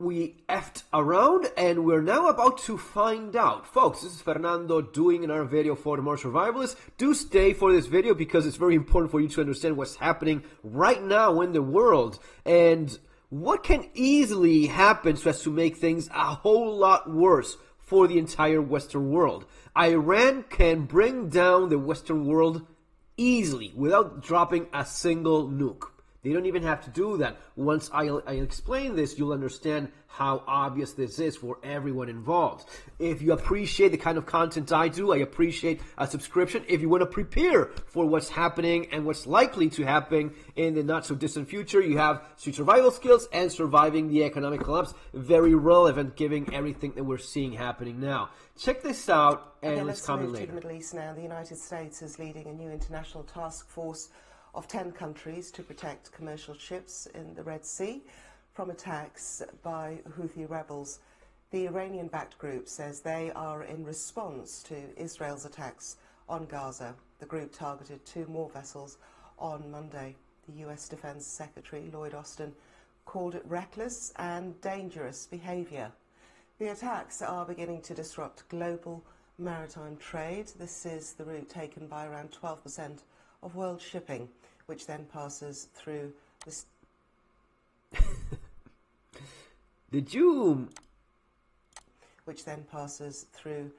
we effed around, and we're now about to find out. Folks, this is Fernando doing another video for the Modern Survivalists. Do stay for this video because it's very important for you to understand what's happening right now in the world and what can easily happen so as to make things a whole lot worse for the entire Western world. Iran can bring down the Western world easily without dropping a single nuke. They don't even have to do that. Once I explain this, you'll understand how obvious this is for everyone involved. If you appreciate the kind of content I do, I appreciate a subscription. If you want to prepare for what's happening and what's likely to happen in the not-so-distant future, you have street survival skills and surviving the economic collapse. Very relevant given everything that we're seeing happening now. Check this out, and let's comment later. To the Middle East now. The United States is leading a new international task force of 10 countries to protect commercial ships in the Red Sea from attacks by Houthi rebels. The Iranian-backed group says they are in response to Israel's attacks on Gaza. The group targeted 2 more vessels on Monday. The US Defense Secretary Lloyd Austin called it reckless and dangerous behavior. The attacks are beginning to disrupt global maritime trade. This is the route taken by around 12% of world shipping, which then passes through the... Which then passes through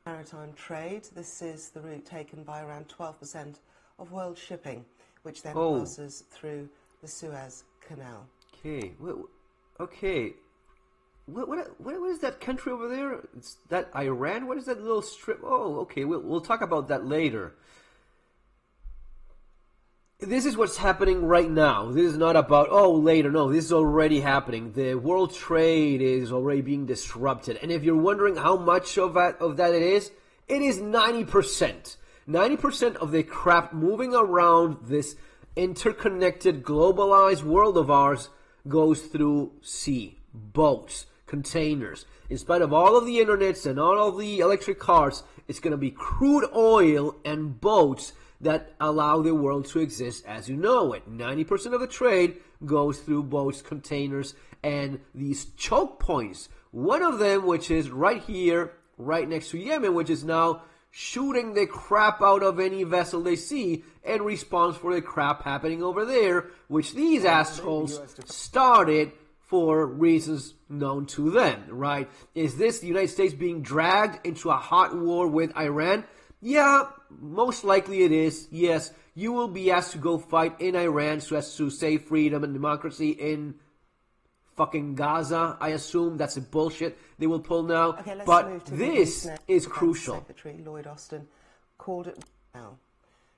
maritime trade. This is the route taken by around 12% of world shipping, which then passes through the Suez Canal. Okay, okay. What is that country over there? It's that Iran? What is that little strip? Oh, okay, we'll talk about that later. This is what's happening right now. This is not about, oh, later. No, this is already happening. The world trade is already being disrupted. And if you're wondering how much of that it is 90%. 90% of the crap moving around this interconnected, globalized world of ours goes through sea, boats, containers. In spite of all of the internets and all of the electric cars, it's going to be crude oil and boats that allow the world to exist as you know it. 90% of the trade goes through boats, containers, and these choke points. One of them, which is right here, right next to Yemen, which is now shooting the crap out of any vessel they see in response for the crap happening over there, which these assholes started for reasons known to them, right? Is this the United States being dragged into a hot war with Iran? Yeah, most likely it is. Yes, you will be asked to go fight in Iran so as to save freedom and democracy in fucking Gaza. I assume that's a bullshit they will pull now. Okay, let's but move to this is crucial. Secretary Lloyd Austin called it now.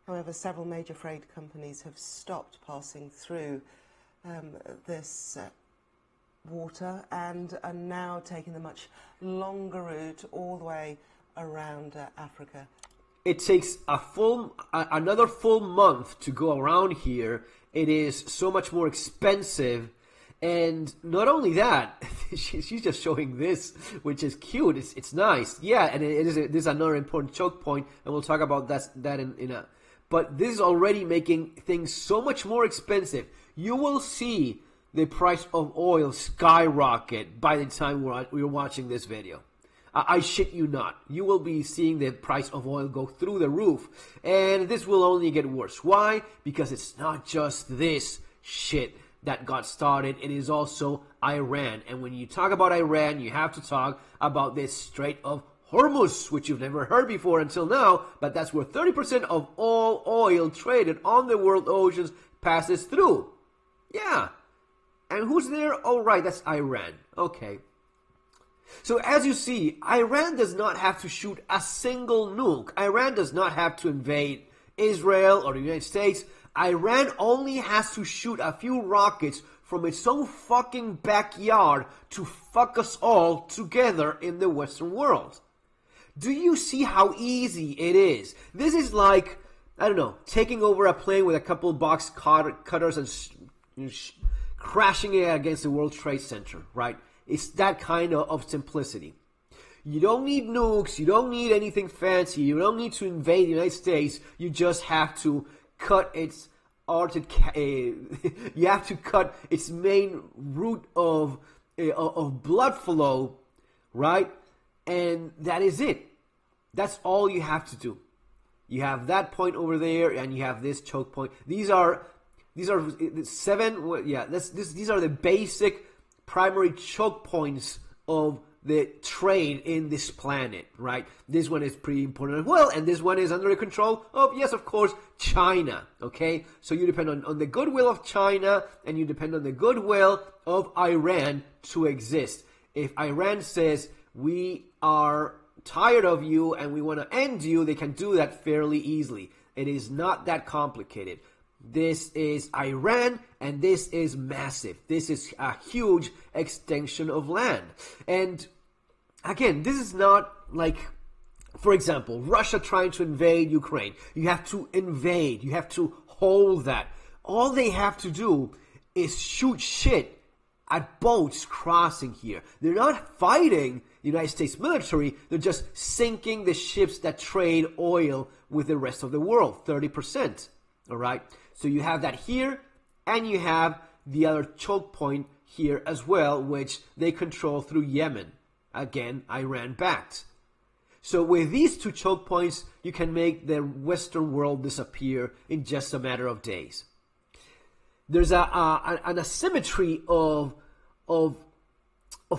However, several major freight companies have stopped passing through this water and are now taking the much longer route all the way around Africa. It takes another full month to go around here. It is so much more expensive. And not only that, she's just showing this, which is cute. It's nice. Yeah, and this is another important choke point, and we'll talk about that in a... But this is already making things so much more expensive. You will see the price of oil skyrocket by the time we're watching this video. I shit you not. You will be seeing the price of oil go through the roof. And this will only get worse. Why? Because it's not just this shit that got started. It is also Iran. And when you talk about Iran, you have to talk about this Strait of Hormuz, which you've never heard before until now. But that's where 30% of all oil traded on the world oceans passes through. Yeah. And who's there? Oh, right, that's Iran. Okay. So as you see, Iran does not have to shoot a single nuke. Iran does not have to invade Israel or the United States. Iran only has to shoot a few rockets from its own fucking backyard to fuck us all together in the Western world. Do you see how easy it is? This is like, I don't know, taking over a plane with a couple box cutters and crashing it against the World Trade Center, right? It's that kind of simplicity. You don't need nukes. You don't need anything fancy. You don't need to invade the United States. You just have to cut its you have to cut its main route of of blood flow, right? And that is it. That's all you have to do. You have that point over there, and you have this choke point. These are 7. Yeah, these are the basic primary choke points of the trade in this planet, right? This one is pretty important as well, and this one is under the control of, yes, of course, China, okay? So you depend on the goodwill of China, and you depend on the goodwill of Iran to exist. If Iran says, we are tired of you and we want to end you, they can do that fairly easily. It is not that complicated. This is Iran, and this is massive. This is a huge extension of land. And again, this is not like, for example, Russia trying to invade Ukraine. You have to invade. You have to hold that. All they have to do is shoot shit at boats crossing here. They're not fighting the United States military. They're just sinking the ships that trade oil with the rest of the world, 30%. All right? So you have that here, and you have the other choke point here as well, which they control through Yemen. Again, Iran-backed. So with these two choke points, you can make the Western world disappear in just a matter of days. There's an asymmetry of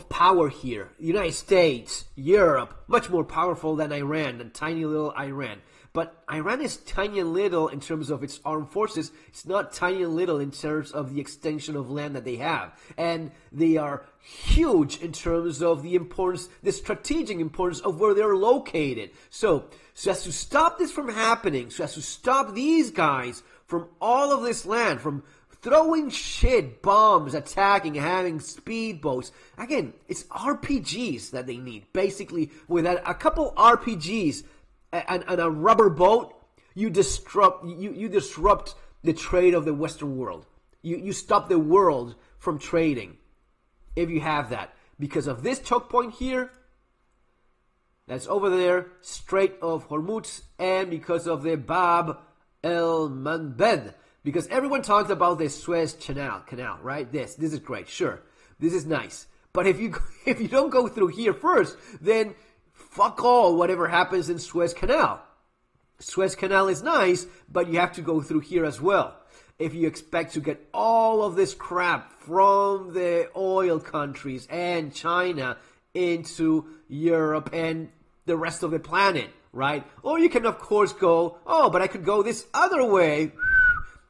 power here. The United States, Europe, much more powerful than Iran, than tiny little Iran. But Iran is tiny and little in terms of its armed forces. It's not tiny and little in terms of the extension of land that they have. And they are huge in terms of the importance, the strategic importance of where they're located. So as to stop this from happening, so as to stop these guys from all of this land, from throwing shit, bombs, attacking, having speedboats. Again, it's RPGs that they need. Basically, with a couple RPGs and a rubber boat, you disrupt the trade of the Western world. You stop the world from trading if you have that. Because of this choke point here, that's over there, Strait of Hormuz, and because of the Bab el-Mandeb. Because everyone talks about the Suez Canal, right? This is great, sure. This is nice. But if you don't go through here first, then fuck all whatever happens in Suez Canal. Suez Canal is nice, but you have to go through here as well. If you expect to get all of this crap from the oil countries and China into Europe and the rest of the planet, right? Or you can, of course, go, oh, but I could go this other way.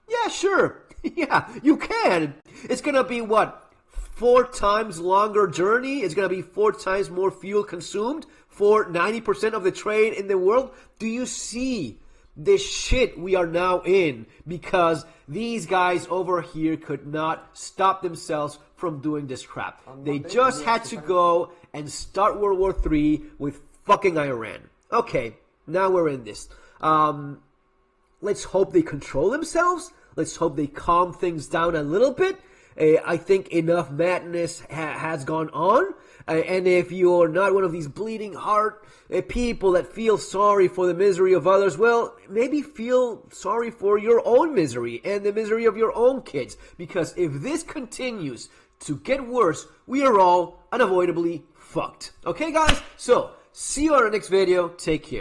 Yeah, sure. Yeah, you can. It's going to be, what, 4 times longer journey? It's going to be 4 times more fuel consumed for 90% of the trade in the world? Do you see the shit we are now in because these guys over here could not stop themselves from doing this crap? They just had to go and start World War III with fucking Iran. Okay, now we're in this. Let's hope they control themselves. Let's hope they calm things down a little bit. I think enough madness has gone on. And if you're not one of these bleeding heart people that feel sorry for the misery of others, well, maybe feel sorry for your own misery and the misery of your own kids. Because if this continues to get worse, we are all unavoidably fucked. Okay, guys? So, see you on our next video. Take care.